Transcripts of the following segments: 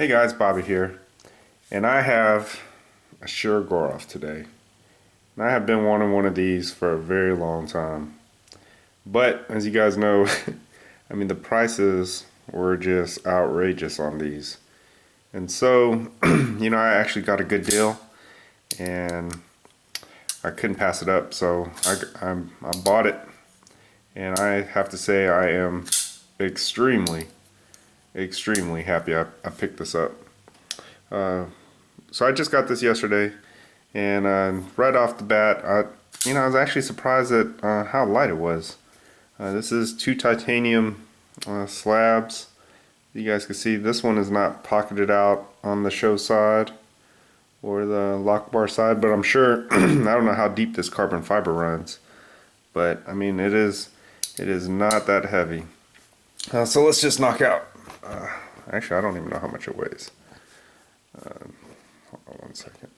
Hey guys, Bobby here, and I have a Shirogorov today. And I have been wanting one of these for a very long time. But as you guys know, I mean the prices were just outrageous on these. And so, I actually got a good deal and I couldn't pass it up, so I bought it. And I have to say I am extremely, extremely happy I picked this up. So I just got this yesterday, and right off the bat, I was actually surprised at how light it was. This is 2 titanium slabs. You guys can see this one is not pocketed out on the show side or the lock bar side, but I'm sure I don't know how deep this carbon fiber runs, but I mean it is not that heavy. So let's just knock out. Actually, I don't even know how much it weighs. Hold on 1 second.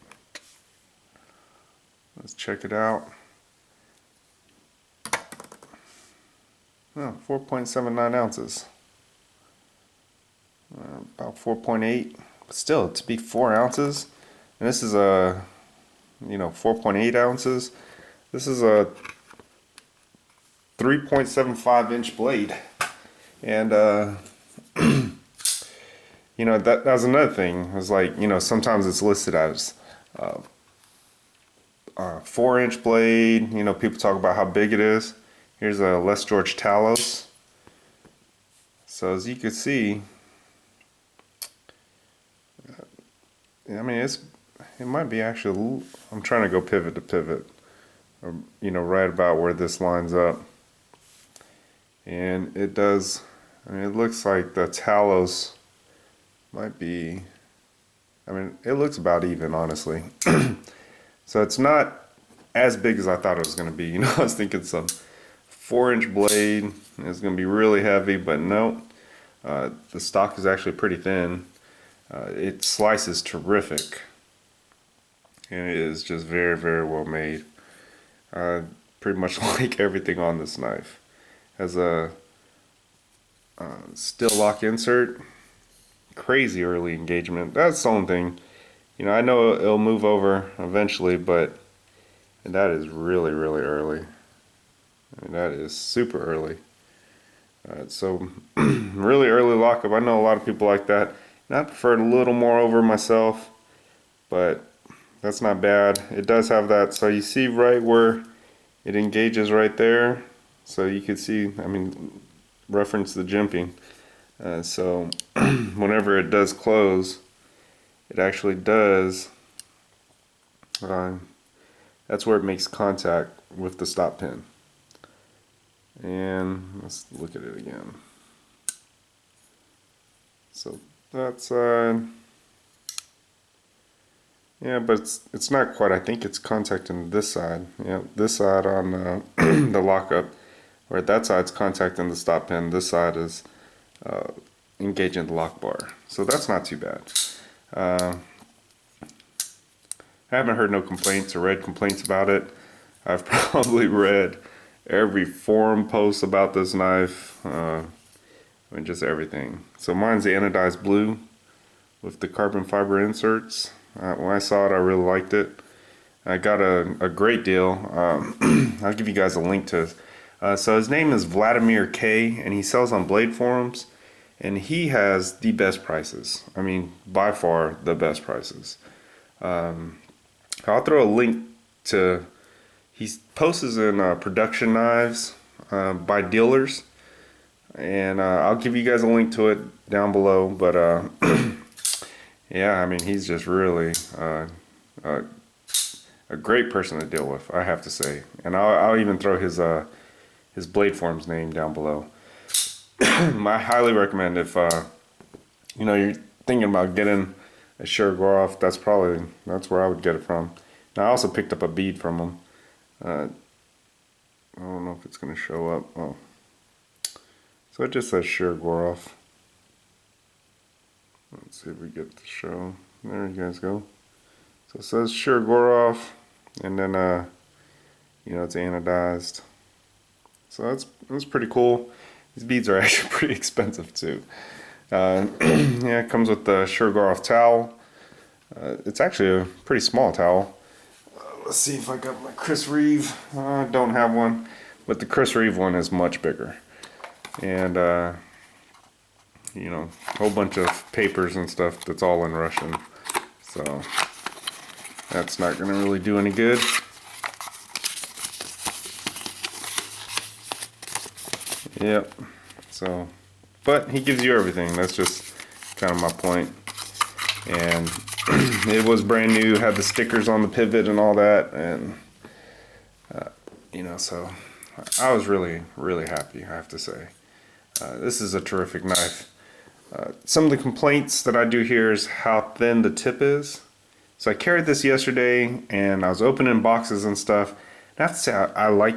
Let's check it out. Oh, 4.79 ounces. About 4.8. But still, to be 4 ounces, and this is a 4.8 ounces. This is a 3.75 inch blade, and that's another thing. It's like, sometimes it's listed as 4-inch blade. People talk about how big it is. Here's a Les George Talos. So as you can see, I mean it might be actually. I'm trying to go pivot to pivot, right about where this lines up, and it does. I mean, it looks like the Talos might be. I mean, it looks about even, honestly. So it's not as big as I thought it was going to be. I was thinking some 4-inch blade is going to be really heavy, but no. The stock is actually pretty thin. It slices terrific, and it is just very, very well made. Pretty much like everything on this knife. Has a steel lock insert. Crazy early engagement. That's the only thing. I know it'll move over eventually, but that is really, really early. I mean, that is super early. So really early lockup. I know a lot of people like that. And I prefer it a little more over myself, but that's not bad. It does have that. So you see right where it engages right there. So you can see, I mean, reference the jimping. So whenever it does close, it actually does. That's where it makes contact with the stop pin. And let's look at it again. So that's yeah, but it's not quite. I think it's contacting this side. Yeah, this side on the lockup, where that side's contacting the stop pin. This side is engaging the lock bar. So that's not too bad. I haven't heard no complaints or read complaints about it. I've probably read every forum post about this knife. I mean, just everything. So mine's the anodized blue with the carbon fiber inserts. When I saw it, I really liked it. I got a great deal. I'll give you guys a link to it. So his name is Vladimir K, and he sells on Blade Forums, and he has the best prices. I mean, by far the best prices. I'll throw a link to. He posts in production knives by dealers, and I'll give you guys a link to it down below. But yeah, I mean, he's just really a great person to deal with, I have to say. And I'll even throw his Blade Forms name down below. I highly recommend if you're thinking about getting a Shirogorov. That's where I would get it from. Now I also picked up a bead from him. I don't know if it's going to show up. Oh, so it just says Shirogorov. Let's see if we get it to show. There you guys go. So it says Shirogorov, and then it's anodized. So that's pretty cool. These beads are actually pretty expensive too. Yeah, it comes with the Shirogorov towel. It's actually a pretty small towel. Let's see if I got my Chris Reeve. I don't have one, but the Chris Reeve one is much bigger. And, you know, a whole bunch of papers and stuff that's all in Russian. So, that's not going to really do any good. Yep. So, but he gives you everything. That's just kind of my point. And it was brand new, had the stickers on the pivot and all that, and you know, so I was really happy, I have to say. This is a terrific knife. Some of the complaints that I do hear is how thin the tip is. So I carried this yesterday and I was opening boxes and stuff, and I have to say I like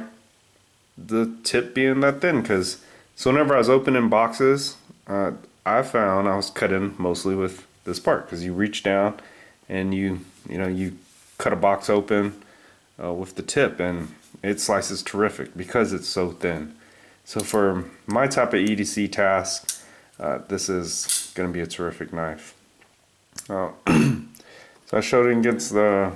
the tip being that thin, because so whenever I was opening boxes, I found I was cutting mostly with this part, because you reach down and you cut a box open with the tip, and it slices terrific because it's so thin. So for my type of EDC task, this is going to be a terrific knife. So I showed it against the,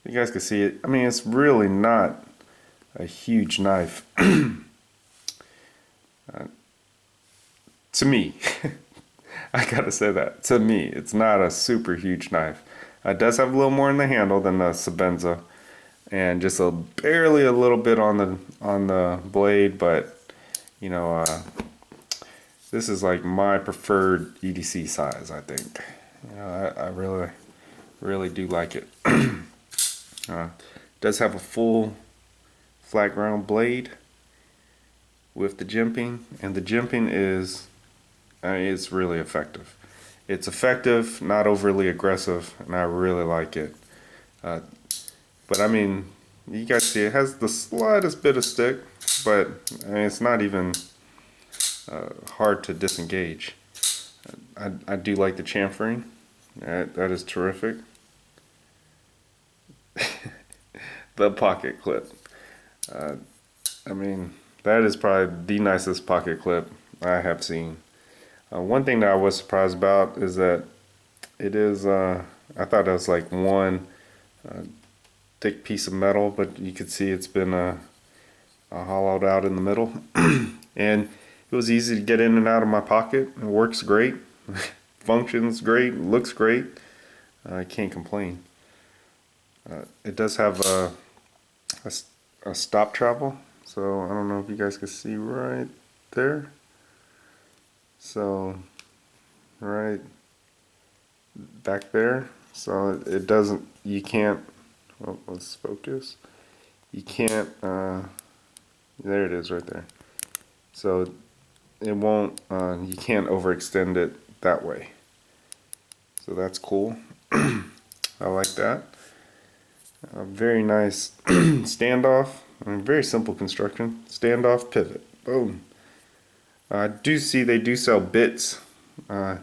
you guys can see it. I mean, it's really not a huge knife to me. I gotta say that. To me, it's not a super huge knife. It does have a little more in the handle than the Sebenza, and just barely a little bit on the blade, but you know, this is like my preferred EDC size, I think. You know, I really do like it. Does have a full flat ground blade with the jimping, and the jimping is it's really effective. It's effective, not overly aggressive, and I really like it. But I mean, you guys see it has the slightest bit of stick, but I mean, it's not even hard to disengage. I do like the chamfering. That is terrific. The pocket clip. I mean, that is probably the nicest pocket clip I have seen. One thing that I was surprised about is that it is, I thought it was like one thick piece of metal, but you could see it's been hollowed out in the middle. And it was easy to get in and out of my pocket. It works great, functions great, looks great. I can't complain. It does have a stop travel, so I don't know if you guys can see right there. So right back there, so it doesn't, you can't, oh, let's focus, you can't, there it is right there. So it won't, you can't overextend it that way. So that's cool. I like that. Very nice standoff. I mean, very simple construction. Standoff, pivot, boom. I do see they do sell bits. They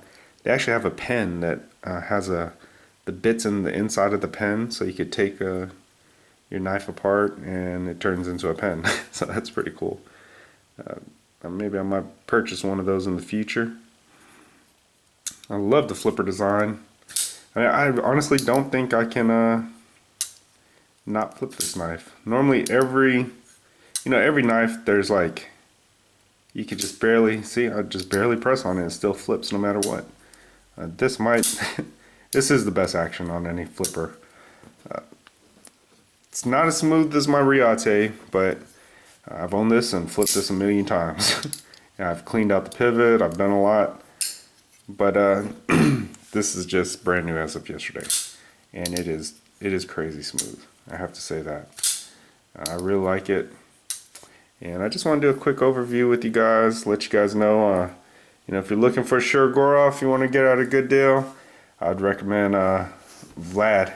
actually have a pen that has the bits in the inside of the pen, so you could take your knife apart and it turns into a pen. So that's pretty cool. Maybe I might purchase one of those in the future. I love the flipper design. I mean, I honestly don't think I can not flip this knife. Normally every knife, there's like, you could just barely, see, I just barely press on it, it still flips no matter what. This this is the best action on any flipper. It's not as smooth as my Riate, but I've owned this and flipped this a million times. I've cleaned out the pivot, I've done a lot, but this is just brand new as of yesterday, and it is crazy smooth. I have to say that. I really like it. And I just want to do a quick overview with you guys, let you guys know, if you're looking for a Shirogorov, you want to get out a good deal, I'd recommend Vlad.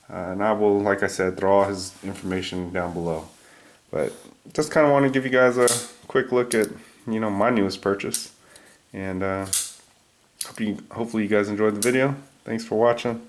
And I will, like I said, throw all his information down below. But just kind of want to give you guys a quick look at, my newest purchase. And hopefully you guys enjoyed the video. Thanks for watching.